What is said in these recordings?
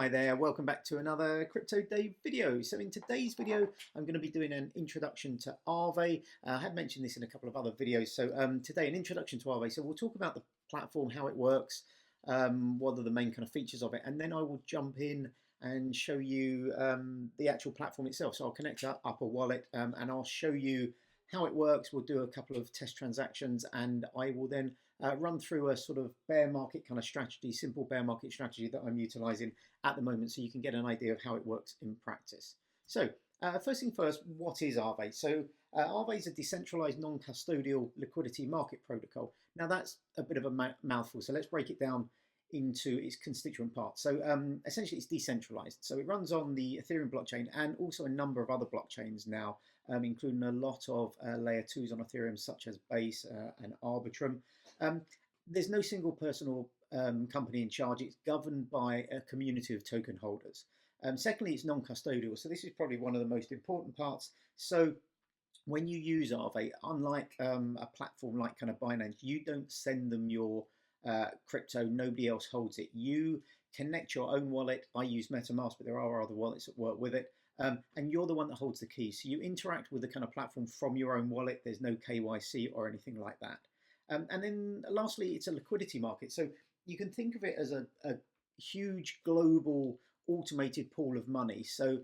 Hi there, welcome back to another Crypto Day video. So in today's video, I'm going to be doing an introduction to Aave. I had mentioned this in a couple of other videos. So today, an introduction to Aave. So we'll talk about the platform, how it works, what are the main kind of features of it, and then I will jump in and show you the actual platform itself. So I'll connect up a wallet and I'll show you how it works. We'll do a couple of test transactions and I will then run through a sort of bear market kind of strategy, simple bear market strategy that I'm utilizing at the moment, so you can get an idea of how it works in practice. So first thing first, what is Aave? So Aave is a decentralized non-custodial liquidity market protocol. Now that's a bit of a mouthful, so let's break it down into its constituent parts. So essentially it's decentralized. So it runs on the Ethereum blockchain and also a number of other blockchains now, including a lot of layer 2s on Ethereum, such as Base and Arbitrum. There's no single person or company in charge. It's governed by a community of token holders. Secondly, it's non-custodial. So this is probably one of the most important parts. So when you use Aave, unlike a platform like kind of Binance, you don't send them your crypto. Nobody else holds it. You connect your own wallet. I use MetaMask, but there are other wallets that work with it. And you're the one that holds the keys. So you interact with the kind of platform from your own wallet. There's no KYC or anything like that. And then lastly, it's a liquidity market. So you can think of it as a huge global automated pool of money. So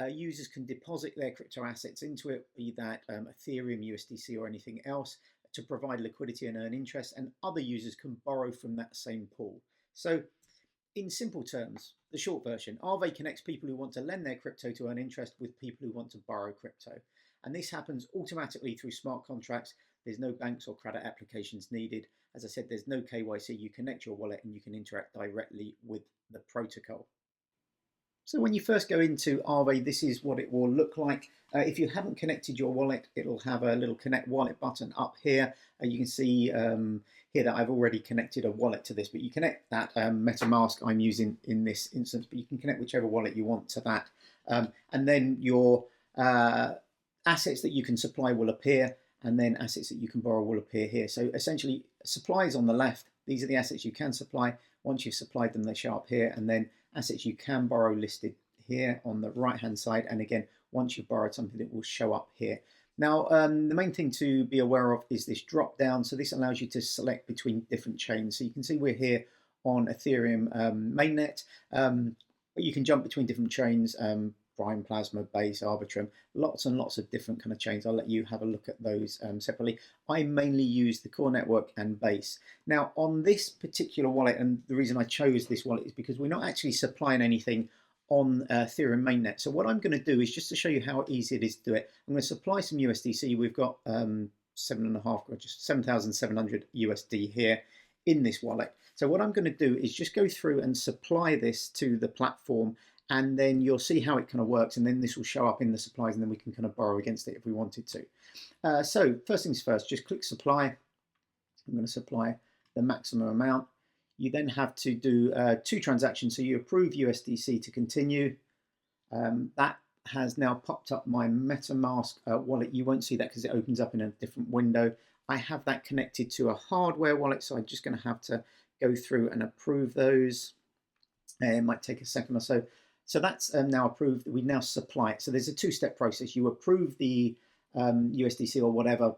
users can deposit their crypto assets into it, be that Ethereum, USDC, or anything else, to provide liquidity and earn interest. And other users can borrow from that same pool. So in simple terms, the short version, Aave connects people who want to lend their crypto to earn interest with people who want to borrow crypto. And this happens automatically through smart contracts. There's no banks or credit applications needed. As I said, there's no KYC. You connect your wallet and you can interact directly with the protocol. So when you first go into Aave, this is what it will look like. If you haven't connected your wallet, it'll have a little connect wallet button up here. You can see here that I've already connected a wallet to this, but you connect that MetaMask I'm using in this instance, but you can connect whichever wallet you want to that. And then your assets that you can supply will appear, and then assets that you can borrow will appear here. So essentially, supply is on the left. These are the assets you can supply. Once you've supplied them, they show up here, and then assets you can borrow listed here on the right hand side. And again, once you've borrowed something, it will show up here. Now, the main thing to be aware of is this drop down. So this allows you to select between different chains. So you can see we're here on Ethereum mainnet, but you can jump between different chains, Prime, Plasma, Base, Arbitrum, lots and lots of different kind of chains. I'll let you have a look at those separately. I mainly use the core network and Base. Now on this particular wallet, and the reason I chose this wallet is because we're not actually supplying anything on Ethereum mainnet. So what I'm going to do is just to show you how easy it is to do it. I'm going to supply some USDC. We've got 7,700 USD here in this wallet. So what I'm going to do is just go through and supply this to the platform, and then you'll see how it kind of works, and then this will show up in the supplies, and then we can kind of borrow against it if we wanted to. So first things first, just click supply. I'm going to supply the maximum amount. You then have to do 2 transactions. So you approve USDC to continue. That has now popped up my MetaMask wallet. You won't see that because it opens up in a different window. I have that connected to a hardware wallet, so I'm just going to have to go through and approve those. It might take a second or so. So that's now approved. We now supply it. So there's a 2-step process. You approve the USDC or whatever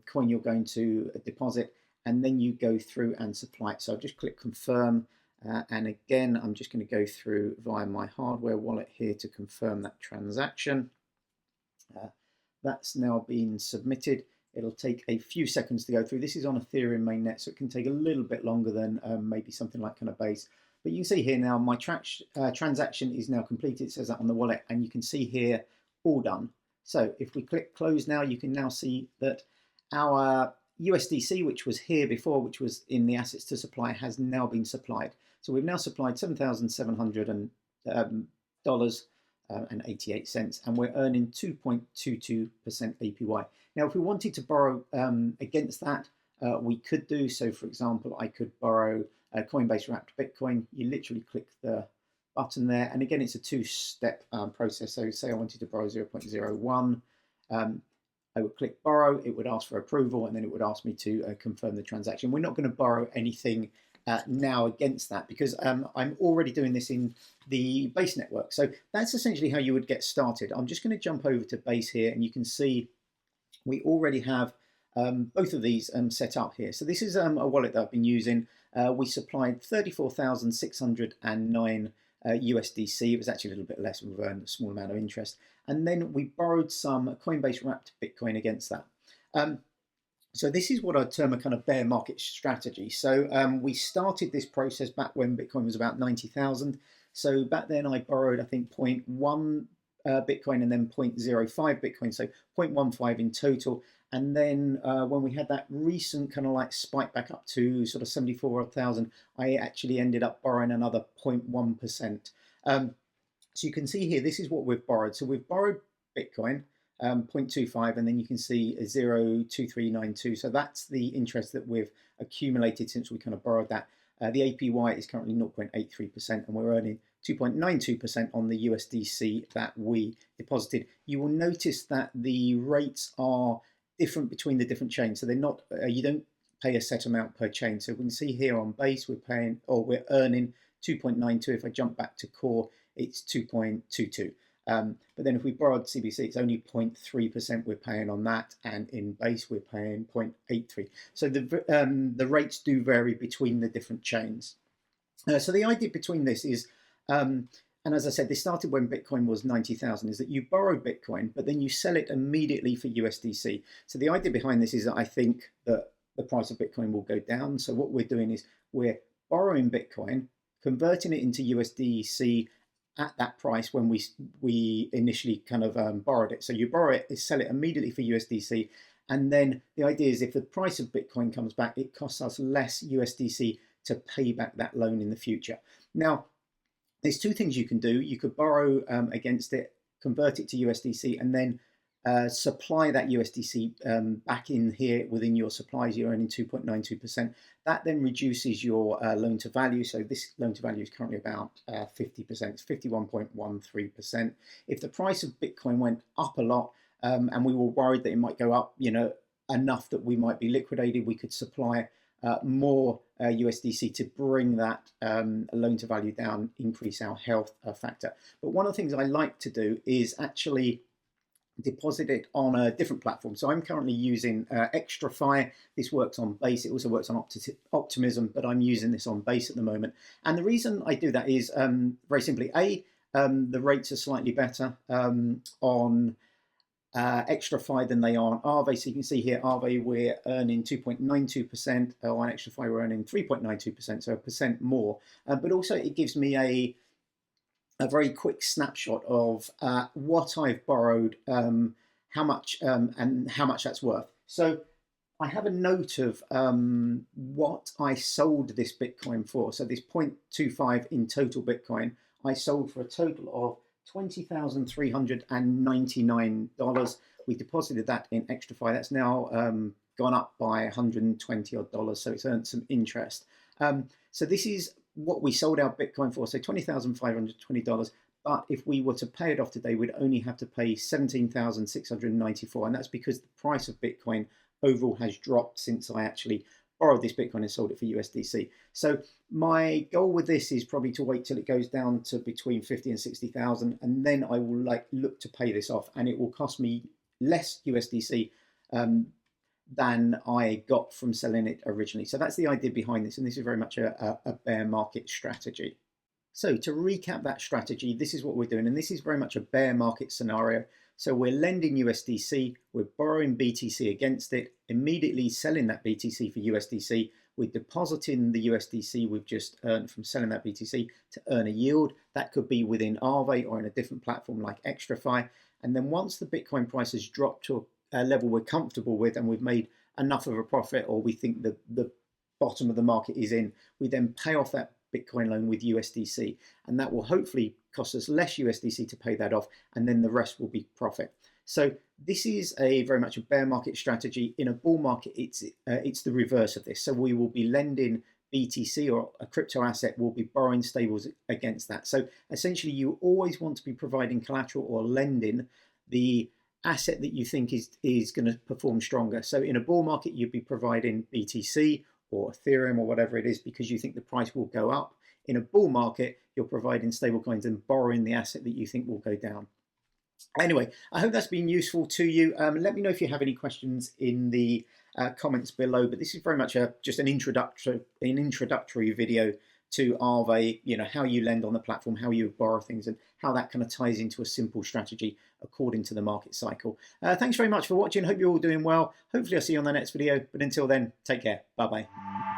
coin you're going to deposit, and then you go through and supply it. So I'll just click confirm. And again, I'm just going to go through via my hardware wallet here to confirm that transaction. That's now been submitted. It'll take a few seconds to go through. This is on Ethereum mainnet, so it can take a little bit longer than maybe something like kind of Base. But you can see here now my transaction is now completed. It says that on the wallet, and you can see here all done. So if we click close now, you can now see that our USDC, which was here before, which was in the assets to supply, has now been supplied. So we've now supplied $7,700 and 88 cents, and we're earning 2.22% APY. Now, if we wanted to borrow against that, we could do so. For example, I could borrow Coinbase wrapped Bitcoin. You literally click the button there, and again, it's a 2-step process. So say I wanted to borrow 0.01. I would click borrow, it would ask for approval, and then it would ask me to confirm the transaction. We're not going to borrow anything now against that, because I'm already doing this in the Base network. So that's essentially how you would get started. I'm just going to jump over to Base here, and you can see we already have both of these set up here. So this is a wallet that I've been using. We supplied 34,609 USDC. It was actually a little bit less. We've earned a small amount of interest. And then we borrowed some Coinbase wrapped Bitcoin against that. So this is what I'd term a kind of bear market strategy. So we started this process back when Bitcoin was about 90,000. So back then I borrowed, I think, 0.1 Bitcoin and then 0.05 Bitcoin, so 0.15 in total. And then when we had that recent kind of like spike back up to sort of 74,000, I actually ended up borrowing another 0.1%. So you can see here, this is what we've borrowed. So we've borrowed Bitcoin, 0.25, and then you can see 0.2392. So that's the interest that we've accumulated since we kind of borrowed that. The APY is currently 0.83%, and we're earning 2.92% on the USDC that we deposited. You will notice that the rates are different between the different chains. So they're not, you don't pay a set amount per chain. So we can see here on Base, we're paying, or we're earning 2.92. If I jump back to Core, it's 2.22. But then if we borrowed CBC, it's only 0.3% we're paying on that, and in Base we're paying 0.83. So the rates do vary between the different chains. So the idea between this is, and as I said, this started when Bitcoin was 90,000, is that you borrow Bitcoin, but then you sell it immediately for USDC. So the idea behind this is that I think that the price of Bitcoin will go down. So what we're doing is we're borrowing Bitcoin, converting it into USDC at that price when we initially kind of borrowed it. So you borrow it, sell it immediately for USDC, and then the idea is if the price of Bitcoin comes back, it costs us less USDC to pay back that loan in the future. Now, there's two things you can do. You could borrow against it, convert it to USDC, and then supply that USDC back in here within your supplies. You're earning 2.92%. That then reduces your loan to value. So this loan to value is currently about 50%. It's 51.13%. If the price of Bitcoin went up a lot, and we were worried that it might go up, enough that we might be liquidated, we could supply more USDC to bring that loan to value down, increase our health factor. But one of the things I like to do is actually deposit it on a different platform. So I'm currently using XtraFi. This works on Base. It also works on Optimism, but I'm using this on Base at the moment. And the reason I do that is very simply, the rates are slightly better on XtraFi than they are on Aave. So you can see here, Aave we're earning 2.92%, on XtraFi we're earning 3.92%, so 1% more. But also it gives me a very quick snapshot of what I've borrowed, how much, and how much that's worth. So I have a note of what I sold this Bitcoin for. So this 0.25 in total Bitcoin, I sold for a total of $20,399. We deposited that in XtraFi. That's now gone up by $120 odd, so it's earned some interest. So this is what we sold our Bitcoin for, so $20,520. But if we were to pay it off today, we'd only have to pay $17,694, and that's because the price of Bitcoin overall has dropped since I actually borrowed this Bitcoin and sold it for USDC. So my goal with this is probably to wait till it goes down to between 50 and 60,000, and then I will look to pay this off, and it will cost me less USDC than I got from selling it originally. So that's the idea behind this, and this is very much a bear market strategy. So to recap that strategy, this is what we're doing, and this is very much a bear market scenario. So we're lending USDC, we're borrowing BTC against it, immediately selling that BTC for USDC, we're depositing the USDC we've just earned from selling that BTC to earn a yield. That could be within Aave or in a different platform like XtraFi. And then once the Bitcoin price has dropped to a level we're comfortable with and we've made enough of a profit, or we think the bottom of the market is in, we then pay off that Bitcoin loan with USDC, and that will hopefully cost us less USDC to pay that off, and then the rest will be profit. So this is very much a bear market strategy. In a bull market, it's the reverse of this. So we will be lending BTC, or a crypto asset, will be borrowing stables against that. So essentially, you always want to be providing collateral or lending the asset that you think is going to perform stronger. So in a bull market, you'd be providing BTC or Ethereum or whatever it is because you think the price will go up. In a bull market, you're providing stablecoins and borrowing the asset that you think will go down. Anyway, I hope that's been useful to you. Let me know if you have any questions in the comments below. But this is very much just an introductory video to Aave, how you lend on the platform, how you borrow things, and how that kind of ties into a simple strategy according to the market cycle. Thanks very much for watching. Hope you're all doing well. Hopefully I'll see you on the next video. But until then, take care. Bye-bye.